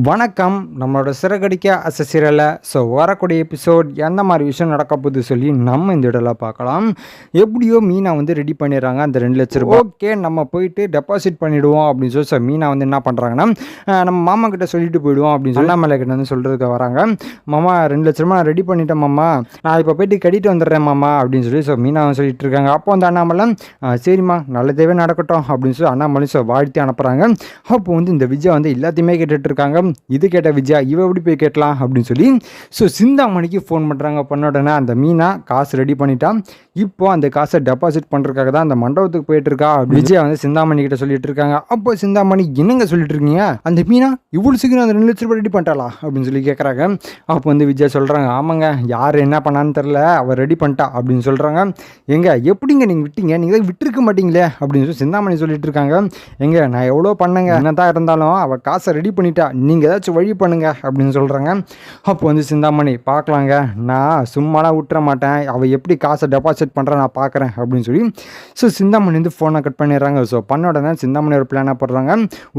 வணக்கம். நம்மளோட சிறகடிக்க அசசிரல வரக்கூடிய எபிசோட் எந்த மாதிரி விஷயம் நடக்க போகுது சொல்லி நம்ம இந்த இடத்துல பார்க்கலாம். எப்படியோ மீனா ரெடி பண்ணிடுறாங்க அந்த 2 லட்ச ரூபாய். ஓகே, நம்ம போயிட்டு டெபாசிட் பண்ணிவிடுவோம் அப்படின்னு சொல்லி மீனா என்ன பண்ணுறாங்கன்னா, நம்ம மாமா கிட்ட சொல்லிட்டு போயிடுவோம் அப்படின்னு சொல்லி அண்ணாமலை கிட்ட சொல்கிறதுக்கு வராங்க. மாமா 2 லட்ச ரூபா நான் ரெடி பண்ணிட்டேன் மாமா, நான் இப்போ போயிட்டு கட்டிட்டு வந்துடுறேன் மாமா அப்படின்னு சொல்லி மீனா சொல்லிட்டு இருக்காங்க. அப்போ அண்ணாமலை சரிம்மா நல்லதேவே நடக்கட்டும் அப்படின்னு சொல்லி அண்ணாமலை வாழ்த்தி அனுப்புகிறாங்க. அப்போ இந்த விஜய் எல்லாத்தையுமே கேட்டுட்டு இருக்காங்க. இது கேட்ட விஜயா இவ எப்படி போய் கேட்கலாம் அப்படின்னு சொல்லி சிந்தாமணிக்கு ஃபோன் பண்ணுறாங்க. பண்ண உடனே அந்த மீனா காசு ரெடி பண்ணிட்டான். இப்போ அந்த காசை டெபாசிட் பண்ணுறதுக்காக தான் அந்த மண்டபத்துக்கு போயிட்டு இருக்கா. விஜயா சிந்தாமணி கிட்ட சொல்லிட்டு இருக்காங்க. அப்போ சிந்தாமணி என்னங்க சொல்லிட்டு இருக்கீங்க, அந்த மீனா இவ்வளோ சீக்கிரம் அந்த 2 லட்ச ரூபாய் ரெடி பண்ணிட்டாளா அப்படின்னு சொல்லி கேட்குறாங்க. அப்போ விஜயா சொல்கிறாங்க, ஆமாங்க யார் என்ன பண்ணான்னு தெரில, அவள் ரெடி பண்ணிட்டா அப்படின்னு சொல்கிறாங்க. எங்க எப்படிங்க நீங்கள் விட்டீங்க, நீங்கள் விட்டுருக்க மாட்டீங்களே அப்படின்னு சொல்லி சிந்தாமணி சொல்லிட்டு இருக்காங்க. எங்க நான் எவ்வளோ பண்ணேங்க, என்னதான் இருந்தாலும் அவள் காசை ரெடி பண்ணிட்டா, நீங்கள் ஏதாச்சும் வழி பண்ணுங்க அப்படின்னு சொல்கிறாங்க. அப்போ சிந்தாமணி பார்க்கலாங்க, நான் சும்மாலாம் விட்டுற மாட்டேன், அவள் எப்படி காசை டெபாசிட் பண்ணுறேன் நான் பார்க்குறேன் அப்படின்னு சொல்லி சிந்தாமணி ஃபோனை கட் பண்ணிடுறாங்க. பண்ண உடனே சிந்தாமணி ஒரு பிளானாக போடுறாங்க.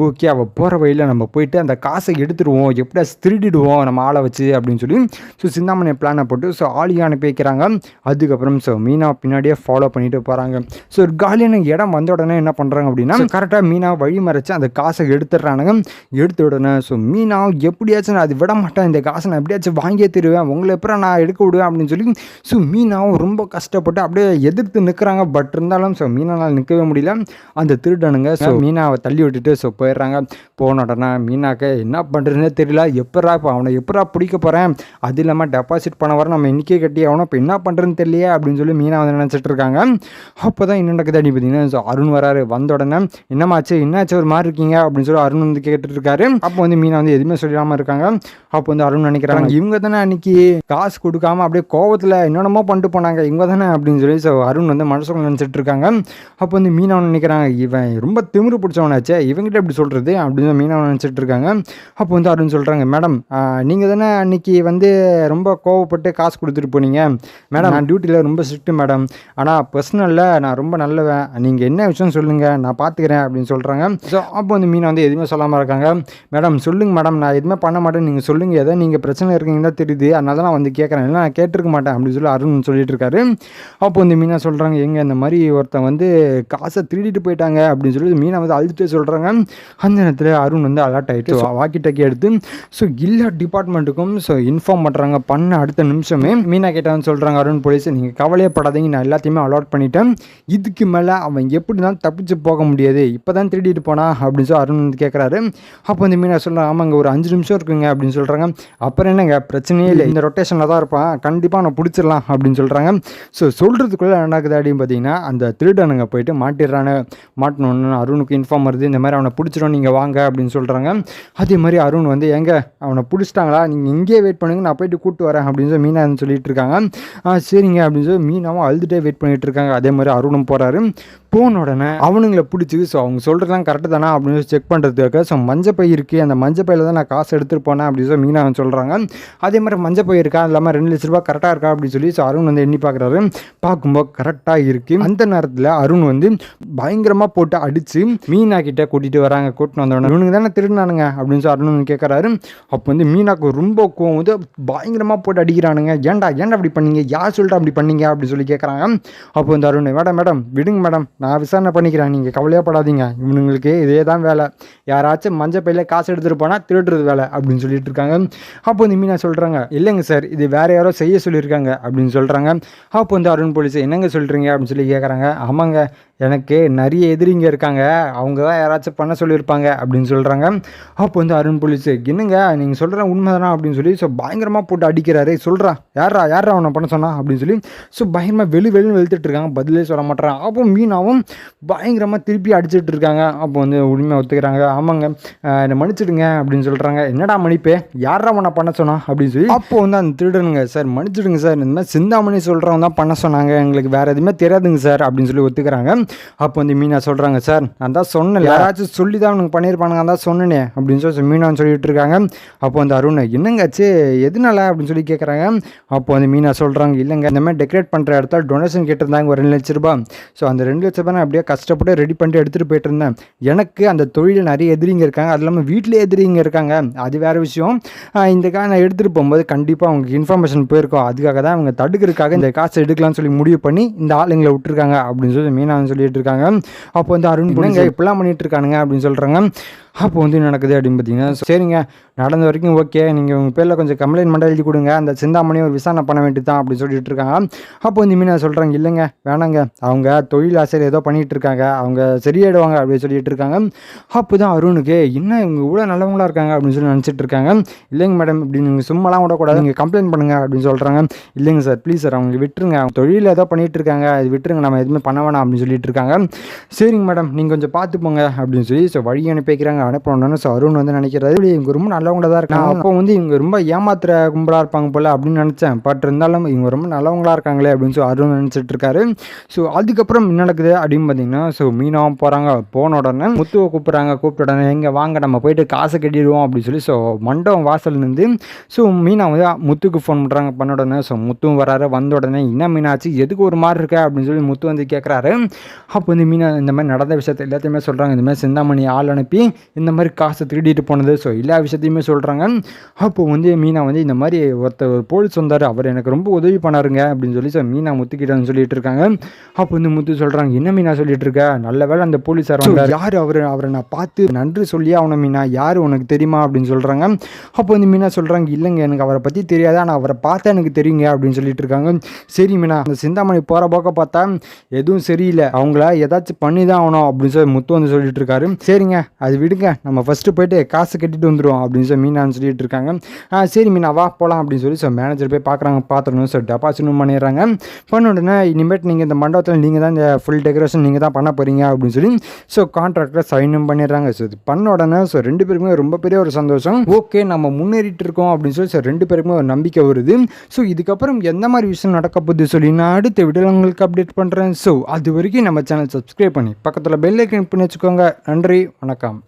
ஓகே, அவள் போகிற வழியில் நம்ம போயிட்டு அந்த காசை எடுத்துடுவோம், எப்படியா திருடிடுவோம் நம்ம ஆளை வச்சு அப்படின்னு சொல்லி சிந்தாமணி பிளானை போட்டு ஆளியை அனுப்பி வைக்கிறாங்க. அதுக்கப்புறம் மீனா பின்னாடியே ஃபாலோ பண்ணிட்டு போகிறாங்க. ஒரு காலியான இடம் வந்த உடனே என்ன பண்ணுறாங்க அப்படின்னா, கரெக்டாக மீனா வழி மறைச்சு அந்த காசை எடுத்துடுறானுங்க. எடுத்த உடனே மீனா எப்படியாச்சும் நான் அது விட மாட்டேன், இந்த காசை நான் எப்படியாச்சும் வாங்கியே தருவேன், உங்களை எப்பறம் நான் எடுக்க விடுவேன் அப்படின்னு சொல்லி மீனாவும் ரொம்ப கஷ்டப்பட்டு அப்படியே எதிர்த்து நிற்கிறாங்க. பட் இருந்தாலும் மீனானால் நிற்கவே முடியல. அந்த திருடனுங்க மீனாவை தள்ளி விட்டுட்டு போயிடுறாங்க. போன உடனே மீனாக்க என்ன பண்ணுறதுனே தெரியல, இப்போ அவனை எப்படா பிடிக்க போகிறேன், அது இல்லாமல் டெபாசிட் பண்ண வர நம்ம இன்றைக்கே கட்டி அவனை இப்போ என்ன பண்ணுறதுன்னு தெரியலையே அப்படின்னு சொல்லி மீனா நினச்சிட்டு இருக்காங்க. அப்போ தான் என்ன நடக்குது அப்படின்னு பார்த்தீங்கன்னா, அருண் வராரு. வந்த உடனே என்னமாச்சு என்னாச்சு ஒரு மாதிரி இருக்கீங்க அப்படின்னு சொல்லி அருண் கேட்டுட்டு இருக்காரு. அப்போ மீனா எதுவுமே சொல்லாமல் இருக்காங்க. அப்போ அருண் நினைக்கிறாங்க, இவங்க தானே அன்னைக்கு காசு கொடுக்காம அப்படியே கோவத்தில் என்னென்னமோ பண்ணிட்டு போனாங்க, இவங்க தானே அப்படின்னு சொல்லி அருண் மனசுக்குள்ள நினச்சிட்டு இருக்காங்க. அப்போ மீனா நினைக்கிறாங்க, இவன் ரொம்ப திமிரு பிடிச்சவனாச்சே, இவங்கிட்ட எப்படி சொல்கிறது அப்படின்னு மீனா நினச்சிட்டு இருக்காங்க. அப்போ அருண் சொல்கிறாங்க, மேடம் நீங்கள் தானே அன்னைக்கு ரொம்ப கோவப்பட்டு காசு கொடுத்துட்டு போனீங்க மேடம், நான் டியூட்டியில் ரொம்ப ஸ்ட்ரிக்ட்டு மேடம், ஆனால் பர்சனலில் நான் ரொம்ப நல்லவன், நீங்கள் என்ன விஷயம் சொல்லுங்கள் நான் பார்த்துக்கிறேன் அப்படின்னு சொல்கிறாங்க. அப்போ மீனா எதுவுமே சொல்லாமல் இருக்காங்க. மேடம் சொல்லுங்க மேடம், நான் எதுவுமே பண்ண மாட்டேன், நீங்கள் சொல்லுங்கள், எதாவது நீங்கள் பிரச்சனை இருக்கீங்கன்னா தெரியுது, அதனால தான் நான் கேட்குறேன், இல்லை நான் கேட்டிருக்க மாட்டேன் அப்படின்னு சொல்லி அருண் சொல்லிட்டு இருக்காரு. அப்போ மீனா சொல்கிறாங்க, எங்க இந்த மாதிரி ஒருத்தன் காசை திருடிட்டு போயிட்டாங்க அப்படின்னு சொல்லி மீனா அழுதுட்டே சொல்கிறாங்க. அந்த நேரத்தில் அருண் அலர்ட் ஆகிட்டு வாக்கி டாக்கி எடுத்து எல்லா டிபார்ட்மெண்ட்டுக்கும் இன்ஃபார்ம் பண்ணுறாங்க. பண்ண அடுத்த நிமிஷமே மீனா கேட்டான்னு சொல்கிறாங்க, அருண் போலீஸ் நீங்கள் கவலையே படாதீங்க, நான் எல்லாத்தையுமே அலாட் பண்ணிட்டேன், இதுக்கு மேலே அவன் எப்படி தான் தப்பிச்சு போக முடியாது, இப்போ தான் திருடிட்டு போனா அப்படின்னு சொல்லி அருண் கேட்குறாரு. அப்போ மீனா சொல்கிறாங்க, ஆமாங்க ஒரு 5 நிமிஷம் இருக்குங்க அப்படின்னு சொல்கிறாங்க. அப்புறம் என்னங்க பிரச்சனையே இல்லை, இந்த ரொட்டேஷனில் தான் இருப்பான், கண்டிப்பாக நான் பிடிச்சிடலாம் அப்படின்னு சொல்கிறாங்க. சொல்கிறதுக்குள்ளே என்ன நடக்குது அப்படின்னு பார்த்தீங்கன்னா, அந்த திருடனுங்க போயிட்டு மாட்டிடுறானு. மாட்டினோன்னு அருணுக்கு இன்ஃபார்ம் வருது, இந்த மாதிரி அவனை பிடிச்சிடும் நீங்கள் வாங்க அப்படின்னு சொல்கிறாங்க. அதே மாதிரி அருண் எங்க அவனை பிடிச்சிட்டாங்களா, நீங்கள் இங்கேயே வெயிட் பண்ணுங்க, நான் போயிட்டு கூப்பிட்டு வரேன் அப்படின்னு சொல்லி மீனா சொல்லிட்டு இருக்காங்க. சரிங்க அப்படின்னு சொல்லி மீனாவும் அழுதுகிட்டே வெயிட் பண்ணிட்டு இருக்காங்க. அதே மாதிரி அருணும் போகிறாரு. போன உடனே அவனுங்களை பிடிச்சி அவங்க சொல்கிறதுலாம் கரெக்டு தானா அப்படின்னு சொல்லி செக் பண்ணுறதுக்காக மஞ்சப்பை இருக்குது, அந்த மஞ்சப்பையில் தான் நான் காசு எடுத்துகிட்டு போனேன் அப்படின்னு சொல்லி மீனா சொல்கிறாங்க. அதே மாதிரி மஞ்சப்பை இருக்கா, அது இல்லாமல் 2 லட்ச ரூபா கரெக்டாக இருக்கா அப்படின்னு சொல்லி அருண் எண்ணி பார்க்குறாரு. பார்க்கும்போது கரெக்டாக இருக்குது. அந்த நேரத்தில் அருண் பயங்கரமாக போட்டு அடித்து மீனா கிட்டே கூட்டிகிட்டு வராங்க. கூட்டிட்டு வந்தோடனே இவனுங்க தானே திருடினானுங்க அப்படின்னு சொல்லி அருண் கேட்குறாரு. அப்போ மீனாக்கு ரொம்ப கோவம் பயங்கரமாக போட்டு அடிக்கிறானுங்க. ஏன்டா அப்படி பண்ணீங்க, யார் சொல்லிட்டு அப்படி பண்ணீங்க அப்படின்னு சொல்லி கேட்குறாங்க. அப்போ அருண், மேடம் விடுங்க மேடம், நான் விசாரணை பண்ணிக்கிறேன், நீங்கள் கவலையப்படாதீங்க, இவனுங்களுக்கு இதே தான் வேலை, யாராச்சும் மஞ்சள் பையில் காசு எடுத்துகிட்டு போனால் திருடுறது வேலை அப்படின்னு சொல்லிட்டு இருக்காங்க. அப்போ மீனா சொல்கிறாங்க, இல்லைங்க சார் இது வேறு யாரோ செய்ய சொல்லியிருக்காங்க அப்படின்னு சொல்கிறாங்க. அப்போ அருண் போலீஸ் என்னங்க சொல்கிறீங்க அப்படின்னு சொல்லி கேட்குறாங்க. ஆமாங்க எனக்கு நிறைய எதிரிங்க இருக்காங்க, அவங்க தான் யாராச்சும் பண்ண சொல்லியிருப்பாங்க அப்படின்னு சொல்கிறாங்க. அப்போ அருண் போலீஸ், என்னங்க நீங்கள் சொல்கிற உண்மை தானா அப்படின்னு சொல்லி பயங்கரமாக போட்டு அடிக்கிறாரு. சொல்கிறான், யாரா அவனை பண்ண சொன்னா அப்படின்னு சொல்லி பயங்கரமாக வெளின்னு வெளுத்துட்டு இருக்காங்க. பதிலே சொல்ல மாட்டேறான். அப்போ மீனாவும் பயங்கரமாக திருப்பி அடிச்சுட்டு இருக்காங்க. அப்போ உண்மையாக ஒத்துக்கிறாங்க. ஆமாங்க என்னை மன்னிச்சிடுங்க அப்படின்னு சொல்கிறாங்க. என்னடா மன்னிப்பே, யாரா அவனை பண்ண சொன்னா அப்படின்னு சொல்லி அப்போ அந்த திருடனுங்க, சார் மன்னிச்சிடுங்க சார், இந்த மாதிரி சிந்தாமணி சொல்கிறவங்க தான் பண்ண சொன்னாங்க, எங்களுக்கு வேறு எதுவுமே தெரியாதுங்க சார் அப்படின்னு சொல்லி ஒத்துக்கிறாங்க. அப்போ வந்து மீனா சொல்கிறாங்க, சார் நான் தான் சொன்னேன், யாராச்சும் சொல்லி தான் உனக்கு பண்ணியிருப்பானுங்க, தான் சொன்னேனே அப்படின்னு சொல்லி மீனான்னு சொல்லிட்டு இருக்காங்க. அப்போ வந்து அருண் என்னங்காச்சு எதுனால அப்படின்னு சொல்லி கேட்குறாங்க. அப்போ வந்து மீனா சொல்கிறாங்க, இல்லைங்க இந்த மாதிரி டெக்கரேட் பண்ணுற இடத்துல டொனேஷன் கேட்டிருந்தாங்க ஒரு 2 லட்ச ரூபா. ஸோ அந்த 2 லட்ச ரூபாய் நான் அப்படியே கஷ்டப்பட்டு ரெடி பண்ணிட்டு எடுத்துகிட்டு போயிட்டு இருந்தேன். எனக்கு அந்த தொழிலில் நிறைய எதிரிங்க இருக்காங்க, அது இல்லாமல் வீட்டிலே எதிரிங்க இருக்காங்க, அது வேறு விஷயம். இந்த காசை நான் எடுத்துகிட்டு போகும்போது கண்டிப்பாக அவங்களுக்கு இன்ஃபர்மேஷன் போயிருக்கோம், அதுக்காக தான் அவங்க தடுக்கிறதுக்காக இந்த காசை எடுக்கலாம்னு சொல்லி முடிவு பண்ணி இந்த ஆளுங்களை விட்டுருக்காங்க அப்படின்னு சொல்லி மீனான்னு சொல்லிட்டு இருக்காங்க. அப்போ வந்து அருண் இப்படிலாம் பண்ணிட்டு இருக்கானுங்க அப்படின்னு சொல்கிறாங்க. அப்போ வந்து நடக்குது அப்படின்னு பார்த்தீங்கன்னா, சரிங்க நடந்த வரைக்கும் ஓகே, நீங்கள் உங்கள் பேரில் கொஞ்சம் கம்ப்ளைண்ட் மட்டும் எழுதி கொடுங்க, அந்த சிந்தாமணி ஒரு விசாரணை பண்ண வேண்டியது தான் அப்படின்னு சொல்லிட்டு இருக்காங்க. அப்போ வந்து மீனா சொல்கிறாங்க, இல்லைங்க வேணாங்க, அவங்க தொழில் ஆசிரியர் ஏதோ பண்ணிகிட்டு இருக்காங்க, அவங்க சரியாயிடுவாங்க அப்படின்னு சொல்லிட்டு இருக்காங்க. அப்போ தான் அருணுக்கு என்ன இவங்க இவ்வளோ நல்லவங்களாக இருக்காங்க அப்படின்னு சொல்லி நினச்சிட்டு இருக்காங்க. இல்லைங்க மேடம் இப்படி நீங்கள் சும்மாலாம் விடக்கூடாது, நீங்கள் கம்ப்ளைண்ட் பண்ணுங்கள் அப்படின்னு சொல்கிறாங்க. இல்லைங்க சார் ப்ளீஸ் சார் அவங்க விட்டுருங்க, அவங்க தொழில் ஏதோ பண்ணிகிட்டு இருக்காங்க, அது விட்டுருங்க, நம்ம எதுவுமே பண்ண வேணாம் அப்படின்னு சொல்லிட்டு இருக்காங்க. சரிங்க மேடம் நீங்கள் கொஞ்சம் பார்த்துப்போங்க அப்படின்னு சொல்லி ஸோ வழி அனுப்பிக்கிறாங்க. அனுப்பணுன்னு ஸோ அருண் வந்து நினைக்கிறது இவங்க ரொம்ப நல்லவங்களா தான் இருக்காங்க, அப்போ வந்து இவங்க ரொம்ப ஏமாத்துற கும்பலாக இருப்பாங்க போல் அப்படின்னு நினச்சேன், பட் இருந்தாலும் இவங்க ரொம்ப நல்லவங்களா இருக்காங்களே அப்படின்னு சொல்லி அருண் நினச்சிட்டு இருக்காரு. ஸோ அதுக்கப்புறம் என்ன நடக்குது அப்படின்னு பார்த்தீங்கன்னா, ஸோ மீனாவும் போகிறாங்க, போன உடனே முத்துவை கூப்பிட்றாங்க, கூப்பிட்ட உடனே எங்கே வாங்க நம்ம போயிட்டு காசை கட்டிடுவோம் அப்படின்னு சொல்லி ஸோ மண்டபம் வாசல் இருந்து ஸோ மீனா வந்து முத்துக்கு ஃபோன் பண்ணுறாங்க. பண்ண உடனே ஸோ முத்துவும் வராரு. வந்த உடனே என்ன மீனாச்சு எதுக்கு ஒரு மாதிரி இருக்க அப்படின்னு சொல்லி முத்து வந்து கேட்குறாரு. அப்போ வந்து மீனா இந்த மாதிரி நடந்த விஷயத்தை எல்லாத்தையுமே சொல்கிறாங்க. இந்த மாதிரி சிந்தாமணி ஆள் அனுப்பி இந்த மாதிரி காசை திருடிட்டு போனது ஸோ எல்லா விஷயத்தையுமே சொல்கிறாங்க. அப்போ வந்து மீனா வந்து இந்த மாதிரி ஒரு போலீஸ் வந்தார், அவர் எனக்கு ரொம்ப உதவி பண்ணாருங்க அப்படின்னு சொல்லி ஸோ மீனா முத்துக்கிட்டன்னு சொல்லிட்டு இருக்காங்க. அப்போ வந்து முத்து சொல்கிறாங்க, என்ன மீனா சொல்லிட்டு இருக்க, நல்ல வேலை அந்த போலீஸார் வந்தார், யார் அவரை நான் பார்த்து நன்றி சொல்லியே அவனை மீனா, யார் உனக்கு தெரியுமா அப்படின்னு சொல்கிறாங்க. அப்போ வந்து மீனா சொல்கிறாங்க, இல்லைங்க எனக்கு அவரை பற்றி தெரியாது, ஆனால் அவரை பார்த்தா எனக்கு தெரியுங்க அப்படின்னு சொல்லிட்டு இருக்காங்க. சரி மீனா அந்த சிந்தாமணி போகிற போக்க பார்த்தா எதுவும் சரியில்லை, அவங்கள ஏதாச்சும் பண்ணி தான் ஆகணும் அப்படின்னு சொல்லி முத்து வந்து சொல்லிட்டு இருக்காரு. சரிங்க அது விடுங்க, நம்ம ஃபஸ்ட்டு போயிட்டு காசு கட்டிட்டு வந்துடும் அப்படின்னு சொல்லி மீனான்னு சொல்லிட்டு இருக்காங்க. சரி மீனா வா போகலாம் அப்படின்னு சொல்லி ஸோ மேனேஜர் போய் பார்க்குறாங்க, பார்த்துடணும் ஸோ டெபாசிட்டும் பண்ணிடுறாங்க. பண்ண உடனே இனிமேட்டு நீங்கள் இந்த மண்டபத்தில் நீங்கள் தான் இந்த ஃபுல் டெக்கரேஷன் நீங்கள் தான் பண்ண போகிறீங்க அப்படின்னு சொல்லி ஸோ கான்ட்ராக்டர் சைனும் பண்ணிடுறாங்க. ஸோ இது பண்ண உடனே ஸோ 2 பேருக்குமே ரொம்ப பெரிய ஒரு சந்தோஷம், ஓகே நம்ம முன்னேறிட்டு இருக்கோம் அப்படின்னு சொல்லி ஸோ 2 பேருக்குமே ஒரு நம்பிக்கை வருது. ஸோ இதுக்கப்புறம் எந்த மாதிரி விஷயம் நடக்க போகுது சொல்லி நான் அடுத்த வீடியோவில் உங்களுக்கு அப்டேட் பண்ணுறேன். ஸோ அது வரைக்கும் நம்ம சேனல் சப்ஸ்கிரைப் பண்ணி பக்கத்தில் பெல் ஐக்கன் பண்ணி வச்சுக்கோங்க. நன்றி, வணக்கம்.